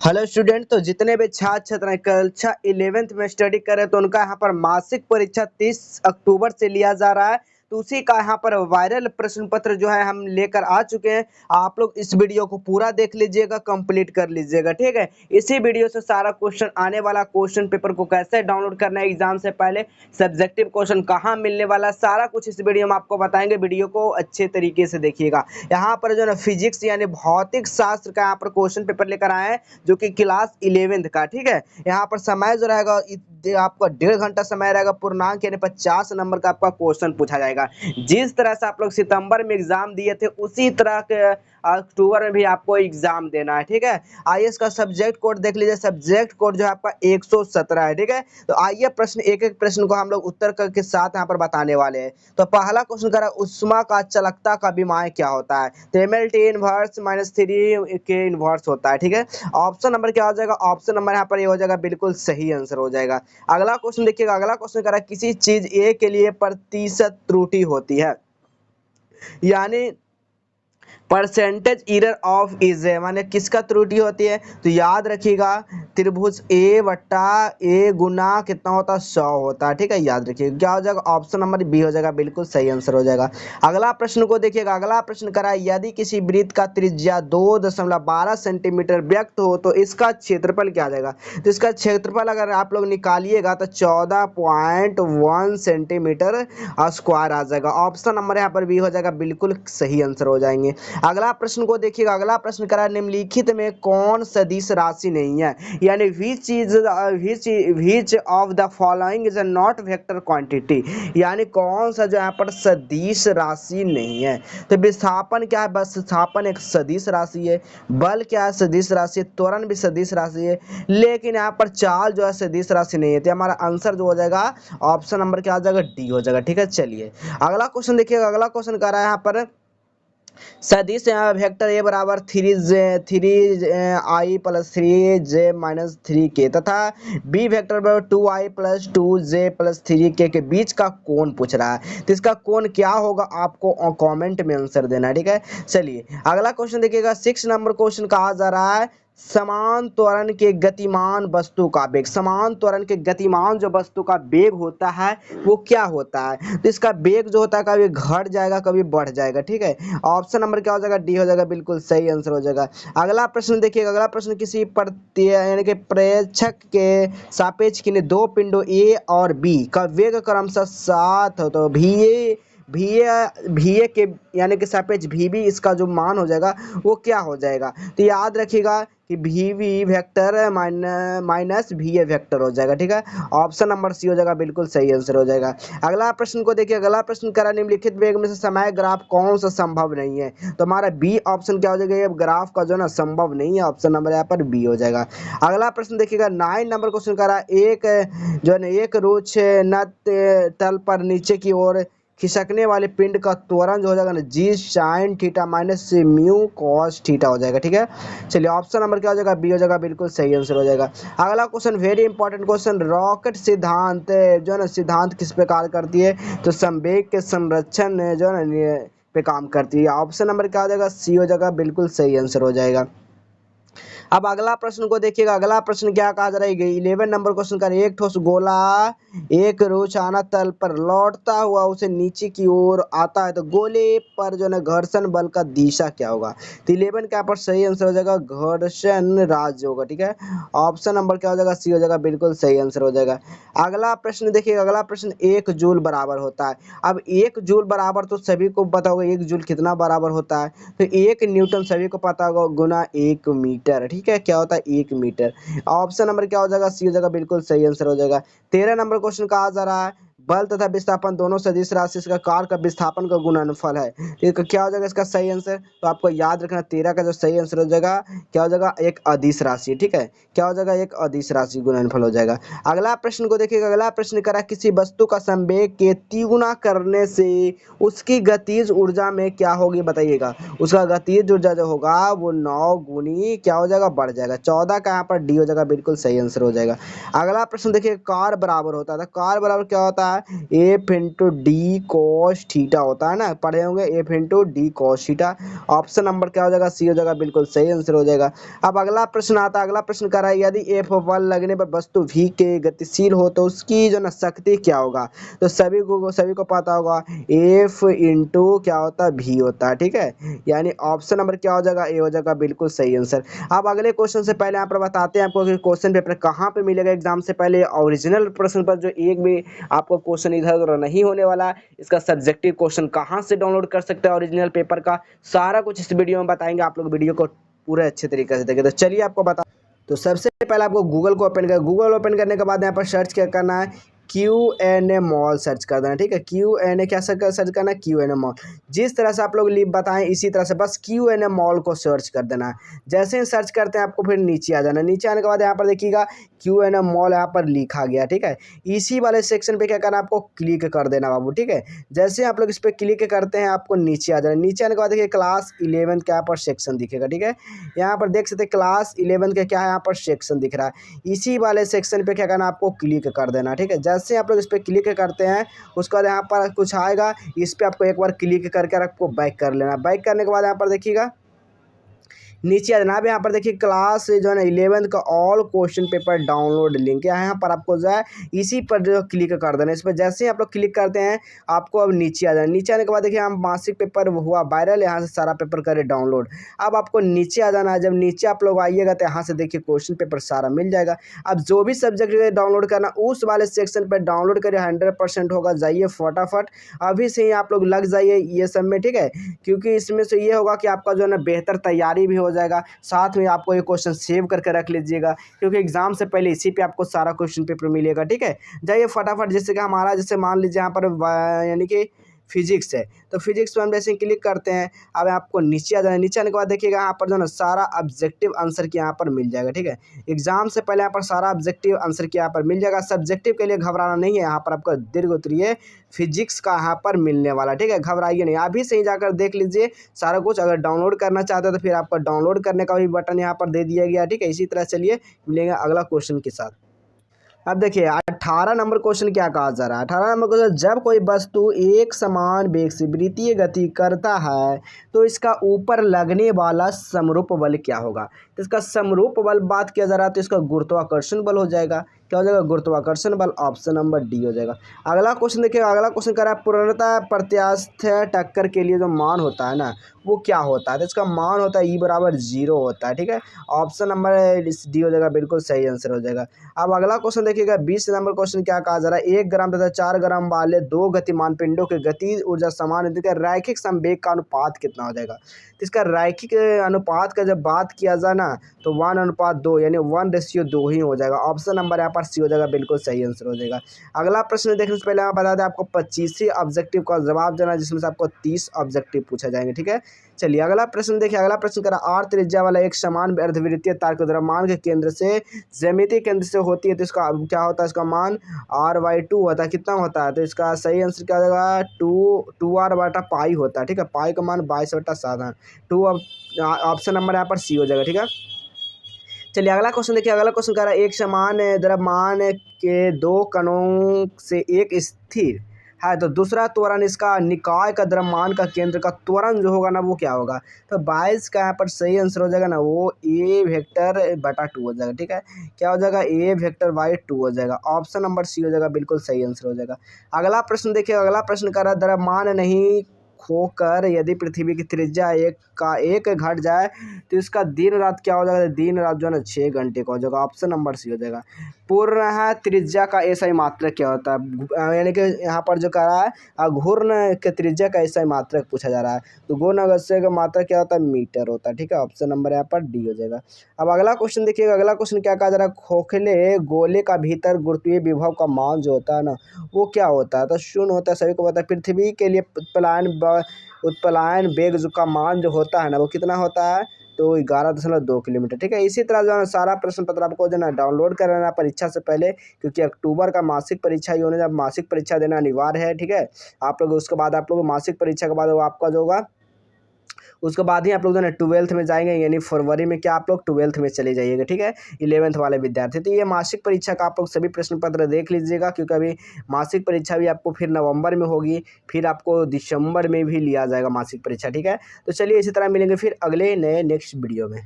Hello student. तो जितने भी छात्र छात्राएं कक्षा 11th में स्टडी कर रहे हैं तो उनका यहाँ पर मासिक परीक्षा 30 अक्टूबर से लिया जा रहा है। तो उसी का यहाँ पर वायरल प्रश्न पत्र जो है हम लेकर आ चुके हैं। आप लोग इस वीडियो को पूरा देख लीजिएगा, कंप्लीट कर लीजिएगा, ठीक है। इसी वीडियो से सारा क्वेश्चन आने वाला, क्वेश्चन पेपर को कैसे डाउनलोड करना है एग्जाम से पहले, सब्जेक्टिव क्वेश्चन कहाँ मिलने वाला, सारा कुछ इस वीडियो में आपको बताएंगे। वीडियो को अच्छे तरीके से देखिएगा। यहाँ पर जो है फिजिक्स यानी भौतिक शास्त्र का यहाँ पर क्वेश्चन पेपर लेकर आए हैं, जो कि क्लास 11th का, ठीक है। यहाँ पर समय जो रहेगा आपका 1.5 घंटा समय रहेगा। पूर्णांक यानी 50 नंबर का आपका क्वेश्चन पूछा जाएगा। जिस तरह से आप लोग सितंबर में एग्जाम दिए थे उसी तरह के अक्टूबर में भी आपको एग्जाम देना है, ठीक है। आइए इसका सब्जेक्ट कोड देख लीजिए। सब्जेक्ट कोड जो है आपका 117 है, ठीक है। तो आइए प्रश्न एक एक प्रश्न को हम लोग उत्तर के साथ यहाँ पर बताने वाले हैं। तो पहला क्वेश्चन करा, उष्मा का चालकता का विमाएं क्या होता है? तो एमएलटी इनवर्स -3 के इनवर्स होता है, ठीक है। ऑप्शन नंबर क्या हो जाएगा? ऑप्शन नंबर यहाँ पर ये हो जाएगा, बिल्कुल सही आंसर हो जाएगा। अगला क्वेश्चन देखिएगा। अगला क्वेश्चन करा, किसी चीज ए के लिए प्रतिशत त्रुटि होती है, यानी परसेंटेज एरर ऑफ इज माने किसका त्रुटि होती है? तो याद रखिएगा, त्रिभुज ए बट्टा ए गुना कितना होता है? 100 होता है, ठीक है। याद रखिएगा क्या हो जाएगा? ऑप्शन नंबर बी हो जाएगा, बिल्कुल सही आंसर हो जाएगा। अगला प्रश्न को देखिएगा। अगला प्रश्न करा, यदि किसी वृत्त का त्रिज्या 2.12 सेंटीमीटर व्यक्त हो तो इसका क्षेत्रफल क्या आ जाएगा? तो इसका क्षेत्रफल अगर आप लोग निकालिएगा तो 14.1 सेंटीमीटर स्क्वायर आ जाएगा। ऑप्शन नंबर यहाँ पर बी हो जाएगा, बिल्कुल सही आंसर हो जाएंगे। अगला प्रश्न को देखिएगा। अगला प्रश्न करा, निम्नलिखित में कौन सदिश राशि नहीं है, यानी which of the following is not vector quantity, यानी कौन सा जो यहाँ पर सदिश राशि नहीं है? तो विस्थापन क्या है? बस विस्थापन एक सदिश राशि है। बल क्या है? सदिश राशि है। त्वरण भी सदिश राशि है, लेकिन यहाँ पर चाल जो है सदिश राशि नहीं है। तो हमारा आंसर जो हो जाएगा ऑप्शन नंबर क्या आ जाएगा? डी हो जाएगा, ठीक है। चलिए अगला क्वेश्चन देखिएगा। अगला क्वेश्चन कर रहा है यहाँ पर, सदिश वेक्टर ए बराबर 3i+3j-3k तथा बी वेक्टर बराबर 2i+2j+3k के बीच का कोण पूछ रहा है। तो इसका कोण क्या होगा आपको कमेंट में आंसर देना है, ठीक है। चलिए अगला क्वेश्चन देखिएगा। 6 नंबर क्वेश्चन कहा जा रहा है, समान त्वरण के गतिमान वस्तु का वेग। समान त्वरण के गतिमान जो वस्तु का वेग होता है वो क्या होता है? तो इसका वेग जो होता है कभी घट जाएगा कभी बढ़ जाएगा, ठीक है। ऑप्शन नंबर क्या हो जाएगा? डी हो जाएगा, बिल्कुल सही आंसर हो जाएगा। अगला प्रश्न देखिएगा। अगला प्रश्न, किसी यानी कि प्रेक्षक के सापेक्ष किन्हीं दो पिंडों ए और बी का वेग क्रमशः 7 हो तो भी ए के यानी कि सापेक्ष भी इसका जो मान हो जाएगा वो क्या हो जाएगा? तो याद रखिएगा कि भी वेक्टर माइनस भी ए वेक्टर हो जाएगा, ठीक है। ऑप्शन नंबर सी हो जाएगा, बिल्कुल सही आंसर हो जाएगा। अगला प्रश्न को देखिए। अगला प्रश्न करा, निम्नलिखित वेग में से समय ग्राफ कौन सा संभव नहीं है? तो हमारा बी ऑप्शन क्या हो जाएगा? ये ग्राफ का जो है ना संभव नहीं है। ऑप्शन नंबर यहाँ पर बी हो जाएगा। अगला प्रश्न देखिएगा। 9 नंबर क्वेश्चन करा, एक जो है ना एक रुच न तल पर नीचे की ओर खिसकने वाले पिंड का त्वरण जो हो जाएगा ना जी sine theta minus mu cos theta हो जाएगा, ठीक है। चलिए ऑप्शन नंबर क्या हो जाएगा? बी हो जाएगा, बिल्कुल सही आंसर हो जाएगा। अगला question very important question, rocket सिद्धांत जो है ना सिद्धांत किस पे कार्य करती है? तो संवेग के संरक्षण जो है ना पे काम करती है। ऑप्शन नंबर क्या हो जाएगा? सी हो जाएगा, बिल्कुल सही आंसर हो जाएगा। अब अगला प्रश्न को देखिएगा। अगला प्रश्न क्या कहा जा रहा है? 11 नंबर क्वेश्चन का, एक ठोस गोला एक रोजाना तल पर लौटता हुआ उसे नीचे की ओर आता है तो गोले पर जो है घर्षण बल का दिशा क्या होगा? तो 11 का पर सही आंसर हो जाएगा घर्षण राज होगा, ठीक है। ऑप्शन नंबर क्या हो जाएगा? सी हो जाएगा, बिल्कुल सही आंसर हो जाएगा। अगला प्रश्न देखिएगा। अगला प्रश्न, 1 जूल बराबर होता है। अब 1 जूल बराबर तो सभी को पता होगा 1 जूल कितना बराबर होता है? तो 1 न्यूटन सभी को पता होगा गुना 1 मीटर, ठीक है। क्या होता है? 1 मीटर। ऑप्शन नंबर क्या हो जाएगा? सी हो जाएगा, बिल्कुल सही आंसर हो जाएगा। 13 नंबर क्वेश्चन कहा जा रहा है, बल तथा विस्थापन दोनों सदिश राशि का कार का विस्थापन का गुणनफल है। तो क्या हो जाएगा इसका सही आंसर? तो आपको याद रखना 13 का जो सही आंसर हो जाएगा क्या हो जाएगा? एक अदिश राशि, ठीक है। क्या हो जाएगा? एक अदिश राशि गुणनफल हो जाएगा। अगला प्रश्न को देखिएगा। अगला प्रश्न करा, किसी वस्तु का संवेग के तिगुना करने से उसकी गतिज ऊर्जा में क्या होगी? बताइएगा। उसका गतिज ऊर्जा जो होगा वो 9 गुनी क्या हो जाएगा? बढ़ जाएगा। 14 का यहाँ पर डी हो जाएगा, बिल्कुल सही आंसर हो जाएगा। अगला प्रश्न देखिए, कार बराबर होता है। कार बराबर क्या होता है? F into D cos theta होता है ना, पढ़े होंगे F into D cos theta. Option number क्या हो जाएगा, सी हो जाएगा, बिल्कुल सही आंसर हो जाएगा। अब अगला प्रश्न आता है, अगला प्रश्न कर रहा है यदि एफ बल लगने पर वस्तु v के गतिशील हो तो उसकी जो ना शक्ति क्या होगा। तो सभी को पता होगा एफ इंटू क्या होता है, v होता है, ठीक है। यानी ऑप्शन नंबर क्या हो जाएगा, ए हो जाएगा, बिल्कुल सही आंसर। अब अगले क्वेश्चन से पहले यहाँ पर बताते हैं आपको कि क्वेश्चन पेपर कहाँ पे मिलेगा एग्जाम से पहले। ओरिजिनल प्रश्न पर जो एक भी आपको क्वेश्चन इधर उधर नहीं होने वाला, इसका सब्जेक्टिव क्वेश्चन कहाँ से डाउनलोड कर सकते हैं ओरिजिनल पेपर का, सारा कुछ इस वीडियो में बताएंगे। आप लोग वीडियो को पूरे अच्छे तरीके से देखें। तो चलिए आपको बता, तो सबसे पहले आपको गूगल को ओपन कर, गूगल ओपन करने के बाद यहाँ पर सर्च क्या करना है, Q&A मॉल सर्च कर देना, ठीक है। Q&A क्या सर्च करना है, Q&A मॉल। जिस तरह से आप लोग बताएं इसी तरह से बस Q&A मॉल को सर्च कर देना है। जैसे ही सर्च करते हैं आपको फिर नीचे आ जाना, नीचे आने के बाद यहाँ पर देखिएगा Q&A मॉल यहाँ पर लिखा गया, ठीक है। इसी वाले सेक्शन पे क्या करना है, आपको क्लिक कर देना बाबू, ठीक है। जैसे आप लोग इस पर क्लिक करते हैं आपको नीचे आ जाना, नीचे आने के बाद देखिए क्लास 11 का यहाँ पर सेक्शन दिखेगा, ठीक है। यहाँ पर देख सकते हैं क्लास 11 का क्या है, यहाँ पर सेक्शन दिख रहा है। इसी वाले सेक्शन पे क्या करना है, आपको क्लिक कर देना, ठीक है। जैसे आप लोग इस पर क्लिक करते हैं उसके बाद यहाँ पर कुछ आएगा, इस पर आपको एक बार क्लिक करके आपको बैक कर लेना। बैक करने के बाद यहाँ पर देखिएगा नीचे आ जनाब, यहाँ पर देखिए क्लास जो है ना 11 का all question paper download link है, यहाँ पर आपको जो है इसी पर जो क्लिक कर देना। इस पर जैसे ही आप लोग क्लिक करते हैं आपको अब नीचे आ जाना, नीचे आने के बाद देखिए हम मासिक पेपर हुआ वायरल, यहाँ से सारा पेपर करे डाउनलोड। अब आपको नीचे आ जाना है, जब नीचे आप लोग आइएगा तो यहाँ से देखिए क्वेश्चन पेपर सारा मिल जाएगा। अब जो भी सब्जेक्ट डाउनलोड करना उस वाले सेक्शन पर डाउनलोड करिए, 100% होगा। जाइए फटाफट अभी से ही आप लोग लग जाइए ये सब में, ठीक है। क्योंकि इसमें से ये होगा कि आपका जो है ना बेहतर तैयारी भी हो जाएगा, साथ में आपको ये क्वेश्चन सेव करके रख लीजिएगा क्योंकि एग्जाम से पहले इसी पे आपको सारा क्वेश्चन पेपर मिलेगा, ठीक है। जाइए फटाफट, जैसे कि हमारा जैसे मान लीजिए यहाँ पर यानी कि फिजिक्स है, तो फिजिक्स पर हम जैसे क्लिक करते हैं अब आपको नीचे आ जाना। नीचे आने के बाद देखिएगा यहाँ पर जो है ना सारा ऑब्जेक्टिव आंसर की यहाँ पर मिल जाएगा, ठीक है। एग्जाम से पहले यहाँ पर सारा ऑब्जेक्टिव आंसर की यहाँ पर मिल जाएगा। सब्जेक्टिव के लिए घबराना नहीं है, यहाँ पर आपका दीर्घ उत्तरीय फिजिक्स का यहाँ पर मिलने वाला, ठीक है। घबराइए नहीं, अभी से ही जाकर देख लीजिए सारा कुछ। अगर डाउनलोड करना चाहते हो तो फिर आपका डाउनलोड करने का भी बटन यहाँ पर दे दिया गया, ठीक है। इसी तरह चलिए मिलेंगे अगला क्वेश्चन के साथ। अब देखिए 18 नंबर क्वेश्चन क्या कहा जा रहा है। 18 नंबर क्वेश्चन, जब कोई वस्तु एक समान वेग से वृत्तीय गति करता है तो इसका ऊपर लगने वाला समरूप बल क्या होगा। तो इसका समरूप बल बात किया जा रहा है तो इसका गुरुत्वाकर्षण बल हो जाएगा। क्या हो जाएगा, गुरुत्वाकर्षण बल। ऑप्शन नंबर डी हो जाएगा। अगला क्वेश्चन देखिए, अगला क्वेश्चन कर रहा है पूर्णतः प्रत्यास्थ टक्कर के लिए जो मान होता है ना वो क्या होता है। तो इसका मान होता है ई बराबर 0 होता है, ठीक है। ऑप्शन नंबर डी हो जाएगा, बिल्कुल सही आंसर हो जाएगा। अब अगला क्वेश्चन देखिएगा 20 नंबर क्वेश्चन क्या कहा जा रहा है। 1 ग्राम तथा 4 ग्राम वाले दो गतिमान पिंडों की गति ऊर्जा समान है, तो रैखिक संवेग का अनुपात कितना हो जाएगा। तो इसका रैखिक अनुपात का जब बात किया जाए ना तो 1:2 यानी 1:2 ही हो जाएगा। ऑप्शन नंबर यहाँ पर सी हो जाएगा, बिल्कुल सही आंसर हो जाएगा। अगला प्रश्न देखने से पहले मैं बता दें आपको 25 ऑब्जेक्टिव का जवाब देना, जिसमें से आपको 30 ऑब्जेक्टिव पूछा जाएंगे, ठीक है। चलिए अगला प्रश्न देखिए, अगला प्रश्न करा आर त्रिज्या वाला एक समान अर्धवृत्तीय तार के द्रव्यमान के केंद्र से ज्यामितीय केंद्र से होती है तो इसका क्या होता है, इसका मान r/2 होता है। कितना होता है, तो इसका सही आंसर क्या हो जाएगा, 2r/पाई होता है, ठीक है। पाई का मान 22/7 है। 2 ऑप्शन नंबर यहाँ पर सी हो जाएगा, ठीक है। चलिए अगला क्वेश्चन देखिए, अगला क्वेश्चन कह रहा है एक समान द्रव्यमान के दो कणों से एक स्थिर है तो दूसरा त्वरण इसका निकाय का द्रव्यमान का केंद्र का त्वरण जो होगा ना वो क्या होगा। तो 22 का यहाँ पर सही आंसर हो जाएगा ना, वो a वेक्टर बटा 2 हो जाएगा, ठीक है। क्या हो जाएगा, a वेक्टर बाई 2 हो जाएगा। ऑप्शन नंबर सी हो जाएगा, बिल्कुल सही आंसर हो जाएगा। अगला प्रश्न देखिए, अगला प्रश्न कर रहा है द्रव्यमान नहीं खोकर यदि पृथ्वी की त्रिज्या एक घट जाए तो इसका दिन रात क्या हो जाएगा। दिन रात जो है ना 6 घंटे का हो जाएगा। ऑप्शन नंबर सी हो जाएगा। पूर्ण है त्रिज्या का ऐसा ही मात्रक क्या होता है, यानी कि यहाँ पर जो कह रहा है घूर्ण के त्रिज्या का ऐसा ही मात्रक पूछा जा रहा है। तो घूर्ण अगस्त्य का मात्रक क्या होता है, मीटर होता है, ठीक है। ऑप्शन नंबर यहाँ पर डी हो जाएगा। अब अगला क्वेश्चन देखिएगा, अगला क्वेश्चन क्या कहा जा रहा है, खोखले गोले का भीतर गुरुत्वीय विभव का मान जो होता है ना वो क्या होता है। तो शून्य होता है, सभी को पता है। पृथ्वी के लिए उत्पलायन वेग का मान जो होता है ना वो कितना होता है, तो 11.2 किलोमीटर, ठीक है। इसी तरह जो है सारा प्रश्न पत्र आपको जो है ना डाउनलोड कर लेना परीक्षा से पहले, क्योंकि अक्टूबर का मासिक परीक्षा ही होने, जब मासिक परीक्षा देना अनिवार्य है, ठीक है। आप लोग उसके बाद आप लोग मासिक परीक्षा के बाद वो आपका जो होगा उसके बाद ही आप लोग जो है 12th में जाएंगे, यानी फरवरी में क्या आप लोग 12th में चले जाइएगा, ठीक है 11th वाले विद्यार्थी। तो ये मासिक परीक्षा का आप लोग सभी प्रश्न पत्र देख लीजिएगा, क्योंकि अभी मासिक परीक्षा भी आपको फिर नवंबर में होगी, फिर आपको दिसंबर में भी लिया जाएगा मासिक परीक्षा, ठीक है। तो चलिए इसी तरह मिलेंगे फिर अगले नए नेक्स्ट वीडियो में।